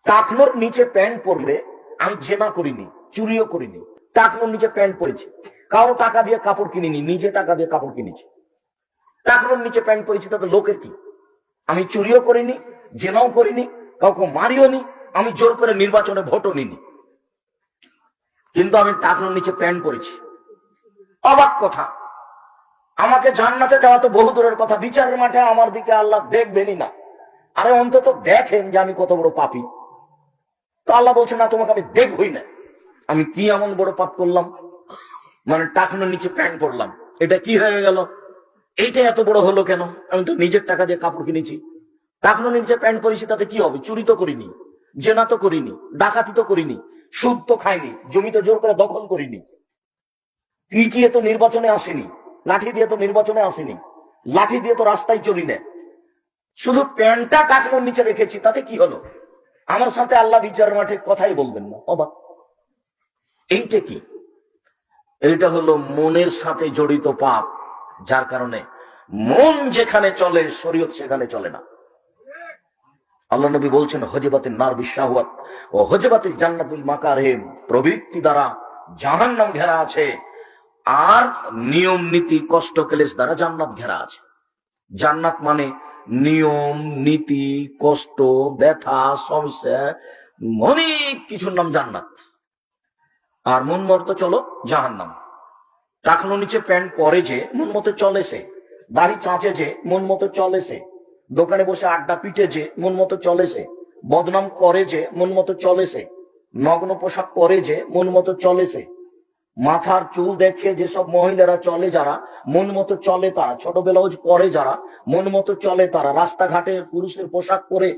টাকনোর নিচে প্যান্ট পরলে আমি জেনা করিনি, চুরিও করিনি, টাকনোর নিচে প্যান্ট পরেছি, কারো টাকা দিয়ে কাপড় কিনিনি, নিজে টাকা দিয়ে কাপড় কিনেছি। টাকনোর নিচে প্যান্ট পরেছি, তাতে লোকের কি? আমি চুরিও করিনি, জেনাও করিনি, কাউকে মারিও নি, আমি জোর করে নির্বাচনে ভোটও নিনি, কিন্তু আমি টাকনোর নিচে প্যান্ট পরেছি। অবাক কথা, আমাকে জান্নাতে দেওয়া তো বহু দূরের কথা, বিচারের মাঠে আমার দিকে আল্লাহ দেখবেনই না। আরে অন্তত দেখেন যে আমি কত বড় পাপী। তো আল্লাহ বলছে না, তোমাকে আমি দেখবই না। আমি কি এমন বড় পাপ করলাম? মানে টাকনোর নিচে প্যান্ট পরলাম, এটা কি হয়ে গেল? এইটা এত বড় হলো কেন? আমি তো নিজের টাকা দিয়ে কাপড় কিনেছি। টাকনোর নিচে প্যান্ট পরেছি, তাতে কি হবে? চুরি তো করিনি, জেনা তো করিনি, ডাকাতি তো করিনি, সুদ তো খাইনি, জমি তো জোর করে দখল করিনি, পিটিয়ে তো নির্বাচনে আসেনি, লাঠি দিয়ে তো নির্বাচনে আসেনি, লাঠি দিয়ে তো রাস্তায় চলি না। শুধু প্যান্টটা টাকনোর নিচে রেখেছি, তাতে কি হলো? আমার সাথে আল্লাহ বিচার মাঠে কথাই বলবেন না। অবাক। এইটা কি? এইটা হলো মনের সাথে জড়িত পাপ, যার কারণে মন যেখানে চলে শরীয়ত সেখানে চলে না। আল্লাহ নবী বলছেন, হজবাতের নার বিশাহওয়াত ও হজবাতের জান্নাতুল মাকারিম, প্রবৃত্তি দ্বারা জাহান্নাম ঘেরা আছে, আর নিয়ম নীতি কষ্ট ক্লেশ দ্বারা জান্নাত ঘেরা আছে। জান্নাত মানে নিয়ম নীতি, কষ্ট, ব্যথা, সমস্যা, অনেক কিছুর নাম জান্নাত। আর মন মতো চলো জাহান্নাম। টাকনো নিচে প্যান্ট পরে যে মন মতো চলে সে, দাড়ি চাঁচে যে মন মতো চলে সে, দোকানে বসে আড্ডা পিটে যে মন মতো চলে সে, বদনাম করে যে মন মতো চলে সে, নগ্ন পোশাক পরে যে মন মতো চলে সে, মাথার চুল দেখে যেসব মহিলারা চলে, যারা মন মতো চলে তারা, ছোট ব্লাউজ পরে যারা মন মতো চলে তারা, রাস্তাঘাটে পুরুষের পোশাক পরে